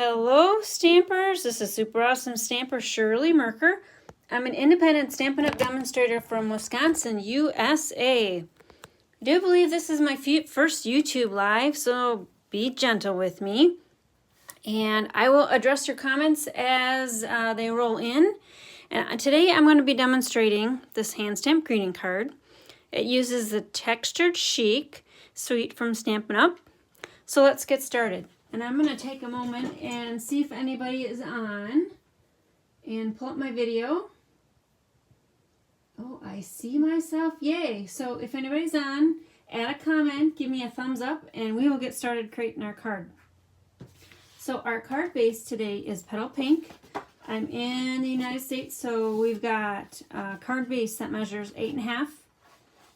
Hello Stampers, this is super awesome stamper Shirley Merker. I'm an independent Stampin' Up! Demonstrator from Wisconsin, USA. I do believe this is my first YouTube live, so be gentle with me. And I will address your comments as they roll in. And today I'm going to be demonstrating this hand stamp greeting card. It uses the Texture Chic Suite from Stampin' Up! So let's get started. And I'm going to take a moment and see if anybody is on and pull up my video. Oh, I see myself. Yay. So if anybody's on, add a comment, give me a thumbs up, and we will get started creating our card. So our card base today is petal pink. I'm in the United States, so we've got a card base that measures 8.5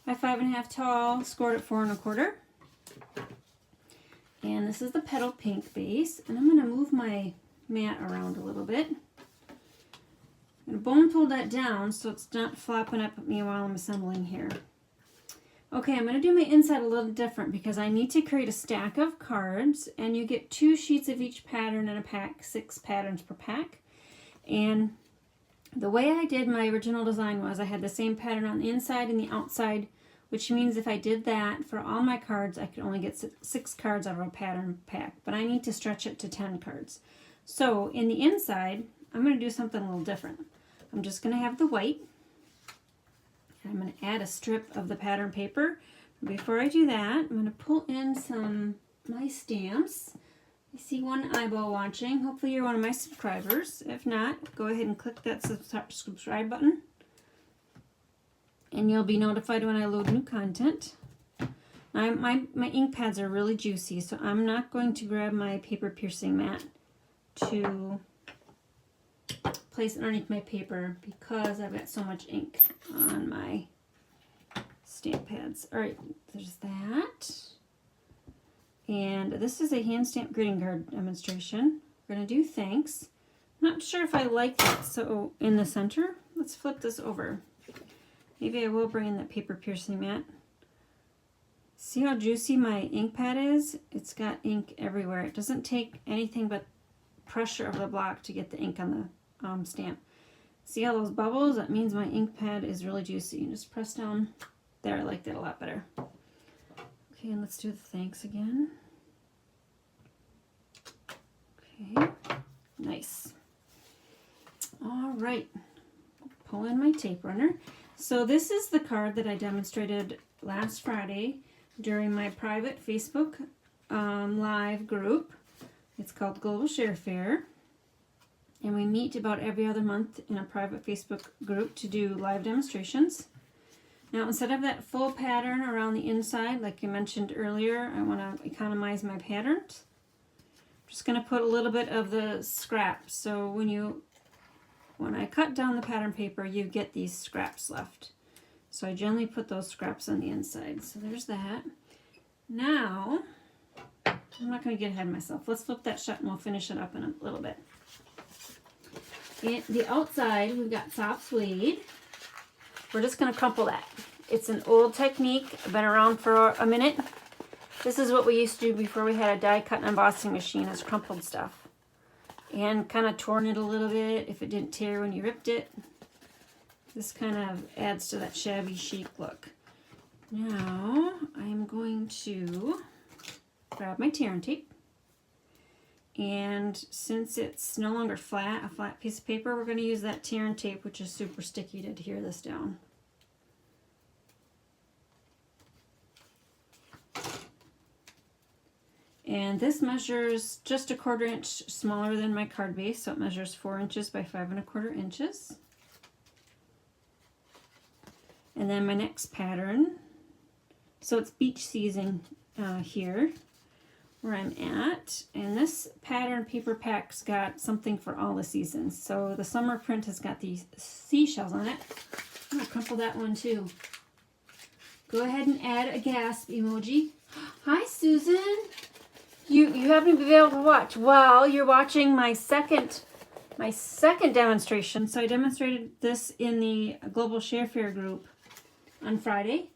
by 5.5 tall, scored at 4 1/4. And this is the petal pink base, and I'm going to move my mat around a little bit. I'm going to bone pull that down so it's not flopping up at me while I'm assembling here. Okay, I'm going to do my inside a little different because I need to create a stack of cards, and you get 2 sheets of each pattern in a pack, 6 patterns per pack. And the way I did my original design was I had the same pattern on the inside and the outside, which means if I did that for all my cards, I could only get 6 cards out of a pattern pack, but I need to stretch it to 10 cards. So in the inside, I'm going to do something a little different. I'm just going to have the white, and I'm going to add a strip of the pattern paper. Before I do that, I'm going to pull in some my stamps. I see one eyeball watching. Hopefully you're one of my subscribers. If not, go ahead and click that subscribe button, and you'll be notified when I load new content. My ink pads are really juicy, so I'm not going to grab my paper piercing mat to place it underneath my paper because I've got so much ink on my stamp pads. All right, there's that. And this is a hand stamp greeting card demonstration. We're going to do thanks. I'm not sure if I like that, so in the center, let's flip this over. Maybe I will bring in that paper piercing mat. See how juicy my ink pad is? It's got ink everywhere. It doesn't take anything but pressure of the block to get the ink on the stamp. See all those bubbles? That means my ink pad is really juicy. You just press down there. I like that a lot better. Okay, and let's do the thanks again. Okay, nice. All right, pull in my tape runner. So this is the card that I demonstrated last Friday during my private Facebook live group. It's called Global Share Fair. And we meet about every other month in a private Facebook group to do live demonstrations. Now, instead of that full pattern around the inside, like I mentioned earlier, I want to economize my patterns. I'm just going to put a little bit of the scraps. So when I cut down the pattern paper, you get these scraps left. So I generally put those scraps on the inside. So there's that. Now, I'm not going to get ahead of myself. Let's flip that shut and we'll finish it up in a little bit. And the outside, we've got soft suede. We're just going to crumple that. It's an old technique, been around for a minute. This is what we used to do before we had a die cut and embossing machine, is crumpled stuff. And kind of torn it a little bit if it didn't tear when you ripped it. This kind of adds to that shabby chic look. Now I'm going to grab my tear and tape. And since it's no longer flat, a flat piece of paper, we're going to use that tear and tape, which is super sticky, to adhere this down. And this measures just a 1/4 inch smaller than my card base, so it measures 4 inches by 5 1/4 inches. And then my next pattern, so it's beach season here where I'm at, and this pattern paper pack's got something for all the seasons. So the summer print has got these seashells on it. I'm gonna crumple that one too. Go ahead and add a gasp emoji. Hi Susan, you happen to be able to watch. Well, you're watching my second demonstration. So I demonstrated this in the Global Share Fair group on Friday,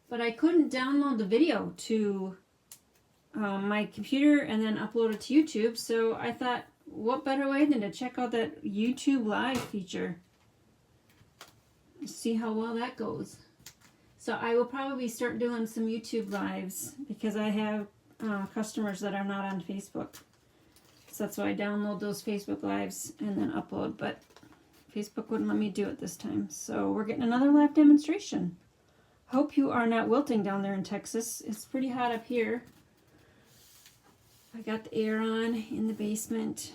but I couldn't download the video to my computer and then upload it to YouTube. So I thought what better way than to check out that YouTube Live feature? See how well that goes. So I will probably start doing some YouTube Lives because I have customers that are not on Facebook. So that's why I download those Facebook Lives and then upload. But Facebook wouldn't let me do it this time. So we're getting another live demonstration. Hope you are not wilting down there in Texas. It's pretty hot up here. I got the air on in the basement.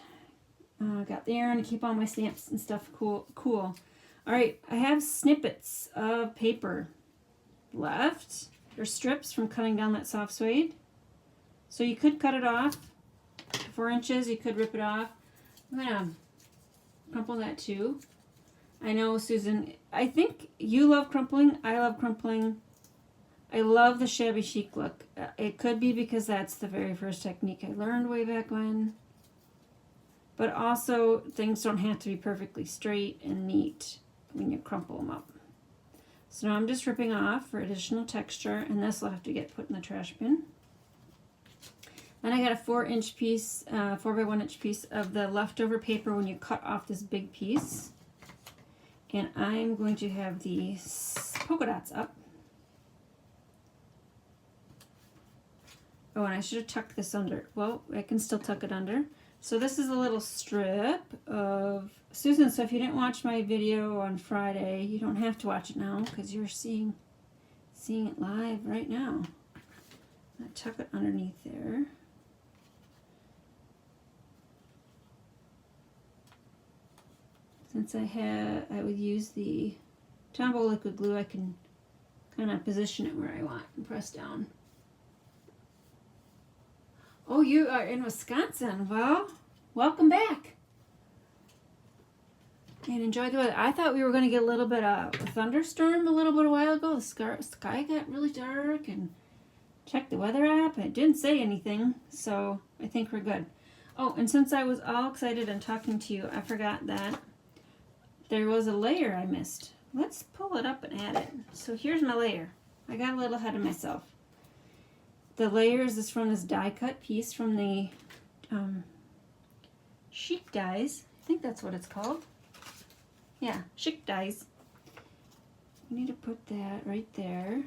Got the air on to keep all my stamps and stuff cool. All right, I have snippets of paper left. There's strips from cutting down that soft suede. So you could cut it off. 4 inches, you could rip it off. I'm gonna crumple that too. I know, Susan, I think you love crumpling. I love crumpling. I love the shabby chic look. It could be because that's the very first technique I learned way back when. But also, things don't have to be perfectly straight and neat when you crumple them up. So now I'm just ripping off for additional texture, and this will have to get put in the trash bin. Then I got a 4-inch piece, 4 by 1 inch piece of the leftover paper when you cut off this big piece. And I'm going to have these polka dots up. Oh, and I should have tucked this under. Well, I can still tuck it under. So this is a little strip of Susan. So if you didn't watch my video on Friday, you don't have to watch it now because you're seeing it live right now. I tuck it underneath there. Since I would use the Tombow liquid glue, I can kind of position it where I want and press down. Oh, you are in Wisconsin. Well, welcome back. And enjoy the weather. I thought we were going to get a little bit of a thunderstorm a little bit a while ago. The sky got really dark, and checked the weather app. It didn't say anything, so I think we're good. Oh, and since I was all excited and talking to you, I forgot that there was a layer I missed. Let's pull it up and add it. So here's my layer. I got a little ahead of myself. The layers is from this die cut piece from the Chic Dies. I think that's what it's called. Yeah, Chic Dies. We need to put that right there.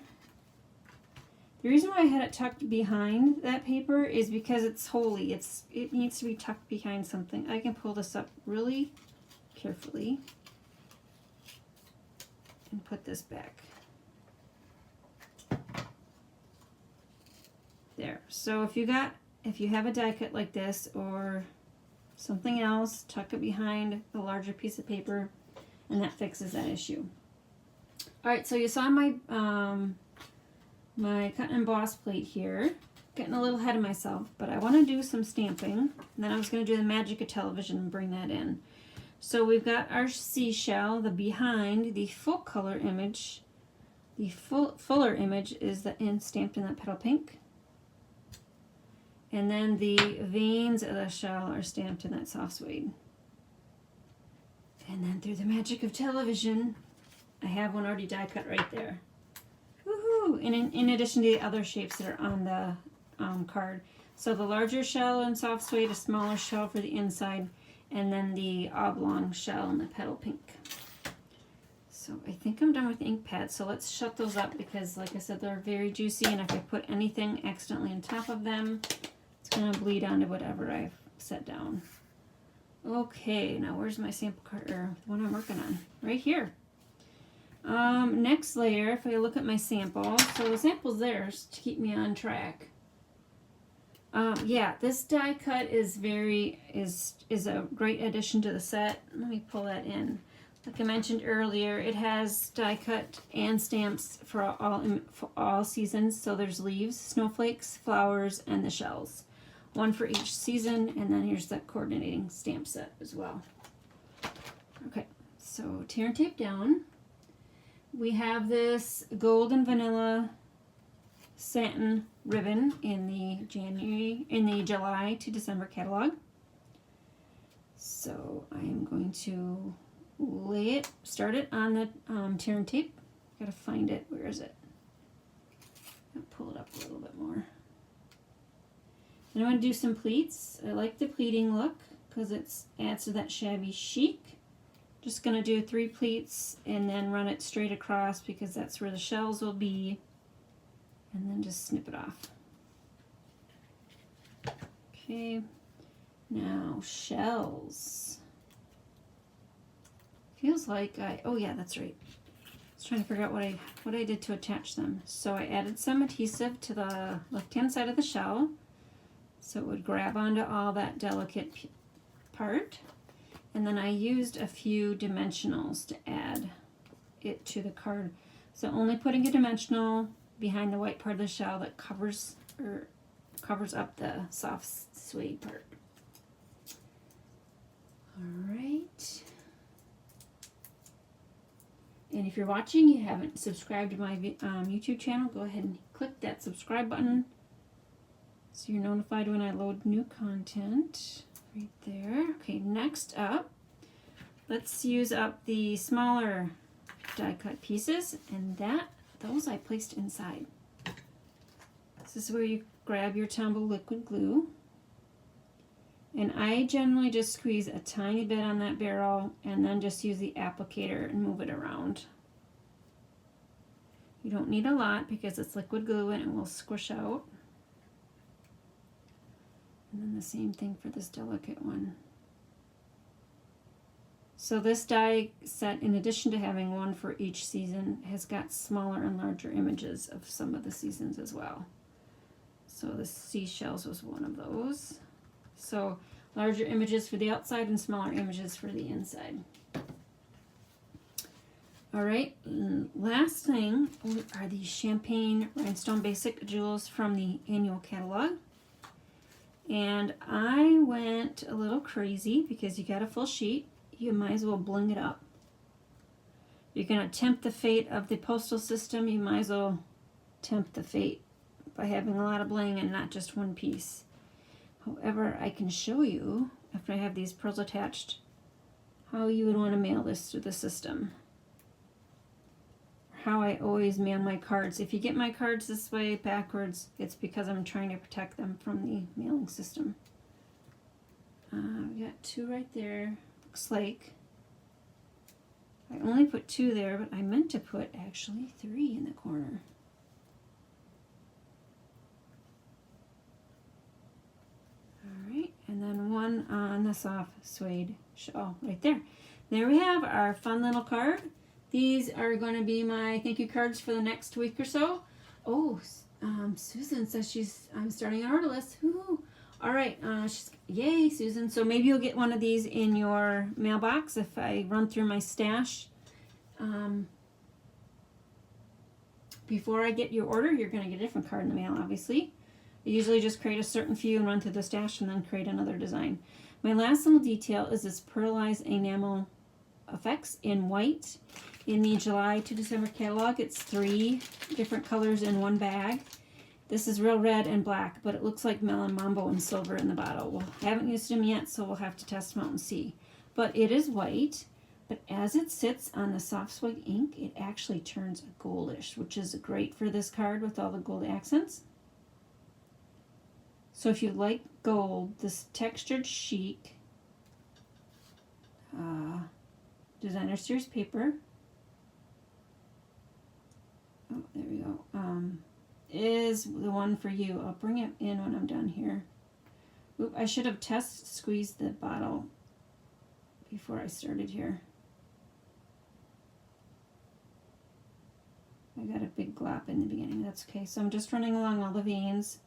The reason why I had it tucked behind that paper is because it's holy. It needs to be tucked behind something. I can pull this up really carefully and put this back. There. So if you have a die cut like this or something else, tuck it behind a larger piece of paper, and that fixes that issue. All right, so you saw my my cut and emboss plate here. Getting a little ahead of myself, but I want to do some stamping, and then I was going to do the magic of television and bring that in. So we've got our seashell, the behind, the full color image. The fuller image is stamped in that petal pink. And then the veins of the shell are stamped in that soft suede. And then through the magic of television, I have one already die cut right there. Woohoo! And in addition to the other shapes that are on the card. So the larger shell in soft suede, a smaller shell for the inside, and then the oblong shell in the petal pink. So I think I'm done with the ink pads. So let's shut those up because, like I said, they're very juicy, and if I put anything accidentally on top of them, it's going to bleed onto whatever I've set down. Okay, now where's my sample card, or the one I'm working on? Right here. Next layer, if I look at my sample, so the sample's there to keep me on track. Yeah, this die cut is a great addition to the set. Let me pull that in. Like I mentioned earlier, it has die cut and stamps for all seasons. So there's leaves, snowflakes, flowers, and the shells. One for each season, and then here's that coordinating stamp set as well. Okay, so tear and tape down. We have this gold and vanilla satin ribbon in the July to December catalog. So I am going to start it on the tear and tape. Gotta find it. Where is it? I'll pull it up a little bit more. And I'm going to do some pleats. I like the pleating look. because it adds to that shabby chic. Just going to do 3 pleats and then run it straight across because that's where the shells will be, and then just snip it off. Okay, now shells. Feels like oh yeah, that's right. I was trying to figure out what I did to attach them. So I added some adhesive to the left-hand side of the shell, so it would grab onto all that delicate part. And then I used a few dimensionals to add it to the card. So only putting a dimensional behind the white part of the shell that covers up the soft suede part. All right. And if you're watching, you haven't subscribed to my YouTube channel, go ahead and click that subscribe button so you're notified when I load new content. Right there. Okay, next up, let's use up the smaller die cut pieces, and those I placed inside. This is where you grab your tumble liquid glue, and I generally just squeeze a tiny bit on that barrel and then just use the applicator and move it around. You don't need a lot because it's liquid glue and it will squish out. And then the same thing for this delicate one. So this die set, in addition to having one for each season, has got smaller and larger images of some of the seasons as well. So the seashells was one of those. So larger images for the outside and smaller images for the inside. All right, last thing are these champagne rhinestone basic jewels from the annual catalog. And I went a little crazy because you got a full sheet. You might as well bling it up. You're going to tempt the fate of the postal system. You might as well tempt the fate by having a lot of bling and not just one piece. However, I can show you, after I have these pearls attached, how you would want to mail this through the system. How I always mail my cards. If you get my cards this way backwards, it's because I'm trying to protect them from the mailing system. We got 2 right there. Looks like I only put 2 there, but I meant to put actually 3 in the corner. All right, and then 1 on the soft suede shell right there. There we have our fun little card. These are going to be my thank you cards for the next week or so. Oh, Susan says I'm starting an order list. Woo. All right, yay, Susan. So maybe you'll get one of these in your mailbox if I run through my stash. Before I get your order, you're going to get a different card in the mail, obviously. I usually just create a certain few and run through the stash and then create another design. My last little detail is this pearlized enamel effects in white. In the July to December catalog, it's 3 different colors in one bag. This is real red and black, but it looks like melon mambo and silver in the bottle. Well, I haven't used them yet, so we'll have to test them out and see. But it is white, but as it sits on the soft suede ink, it actually turns goldish, which is great for this card with all the gold accents. So if you like gold, this Texture Chic Designer Series paper, oh, there we go, is the one for you. I'll bring it in when I'm done here. Oop, I should have test squeezed the bottle before I started here. I got a big glop in the beginning. That's okay. So I'm just running along all the veins.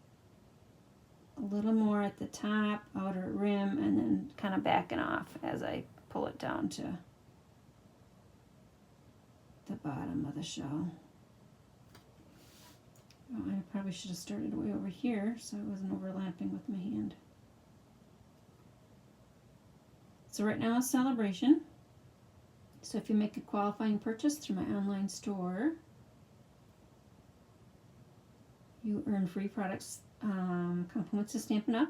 A little more at the top, outer rim, and then kind of backing off as I pull it down to the bottom of the shell. Oh, I probably should have started way over here so I wasn't overlapping with my hand. So right now it's celebration. So if you make a qualifying purchase through my online store, you earn free products, compliments to Stampin' Up.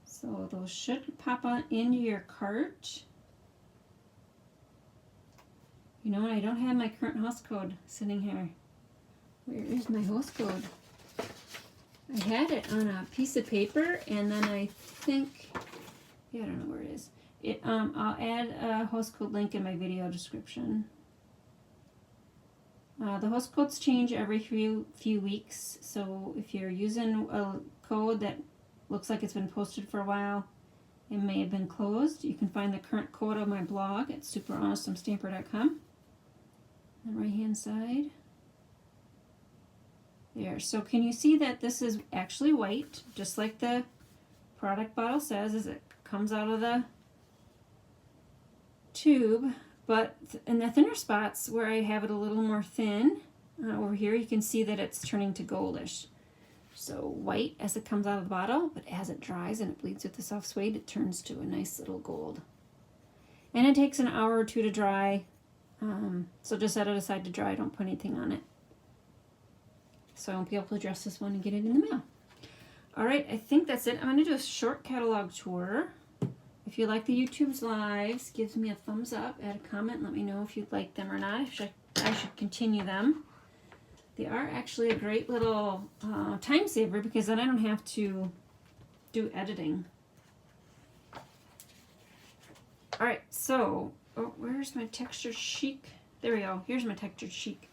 So those should pop on into your cart. You know, I don't have my current host code sitting here. Where is my host code? I had it on a piece of paper, and then I think Yeah, I don't know where it is. I'll add a host code link in my video description. The host codes change every few weeks, so if you're using a code that looks like it's been posted for a while, it may have been closed. You can find the current code on my blog at superawesomestamper.com. On the right hand side. There. So can you see that this is actually white, just like the product bottle says as it comes out of the tube, but in the thinner spots where I have it a little more thin, over here you can see that it's turning to goldish. So white as it comes out of the bottle, but as it dries and it bleeds with the soft suede, it turns to a nice little gold. And it takes an hour or two to dry, so just set it aside to dry, don't put anything on it. So I won't be able to address this one and get it in the mail. Alright, I think that's it. I'm going to do a short catalog tour. If you like the YouTube's lives, give me a thumbs up, add a comment, let me know if you'd like them or not, if I should continue them. They are actually a great little time saver because then I don't have to do editing. Alright, so, where's my Texture Chic? There we go, here's my Texture Chic.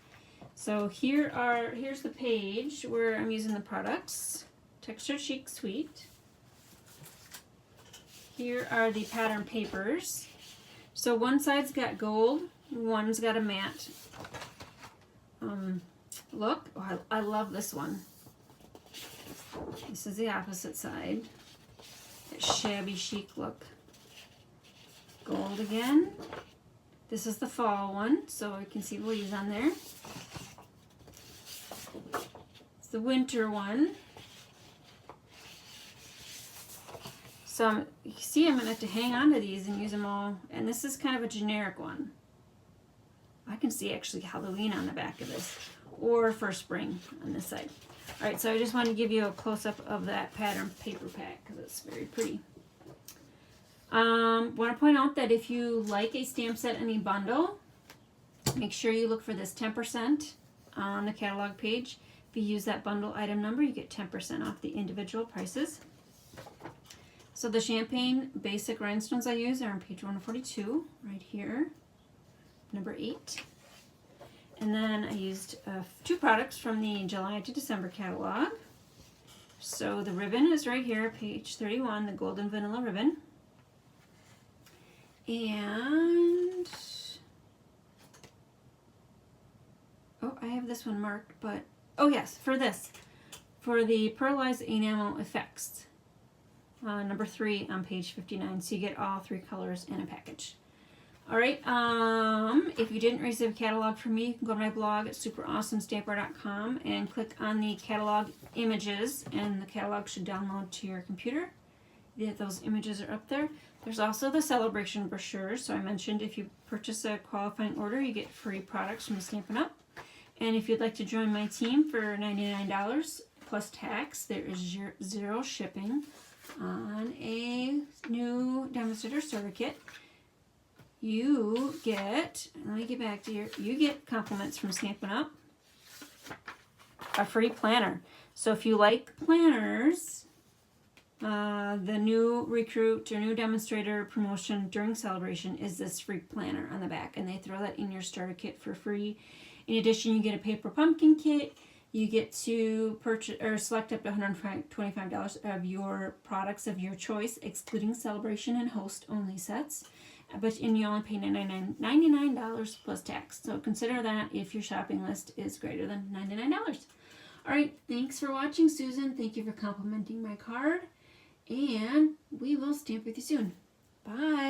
So here's the page where I'm using the products. Texture Chic Suite. Here are the pattern papers. So one side's got gold, one's got a matte look. Oh, I love this one. This is the opposite side. That shabby chic look. Gold again. This is the fall one, so you can see the leaves on there. It's the winter one. So you see I'm going to have to hang on to these and use them all. And this is kind of a generic one. I can see actually Halloween on the back of this. Or for spring on this side. Alright, so I just want to give you a close-up of that pattern paper pack because it's very pretty. Want to point out that if you like a stamp set in a bundle, make sure you look for this 10% on the catalog page. If you use that bundle item number, you get 10% off the individual prices. So the champagne basic rhinestones I use are on page 142, right here, number 8. And then I used 2 products from the July to December catalog. So the ribbon is right here, page 31, the golden vanilla ribbon. And, oh, I have this one marked, but, oh yes, for this, for the pearlized enamel effects, number 3 on page 59, so you get all 3 colors in a package. Alright, if you didn't receive a catalog from me, you can go to my blog at superawesomestamper.com and click on the catalog images, and the catalog should download to your computer. Those images are up there. There's also the celebration brochure. So I mentioned if you purchase a qualifying order, you get free products from Stampin' Up. And if you'd like to join my team for $99 plus tax, there is 0 shipping on a new Demonstrator starter kit. You get, let me get back to here, you get compliments from Stampin' Up, a free planner. So if you like planners, the new recruit or new demonstrator promotion during celebration is this free planner on the back, and they throw that in your starter kit for free. In addition, you get a paper pumpkin kit. You get to purchase or select up to $125 of your products of your choice, excluding celebration and host only sets. And you only pay $99 plus tax. So consider that if your shopping list is greater than $99. All right, thanks for watching, Susan. Thank you for complimenting my card. And we will stamp with you soon. Bye.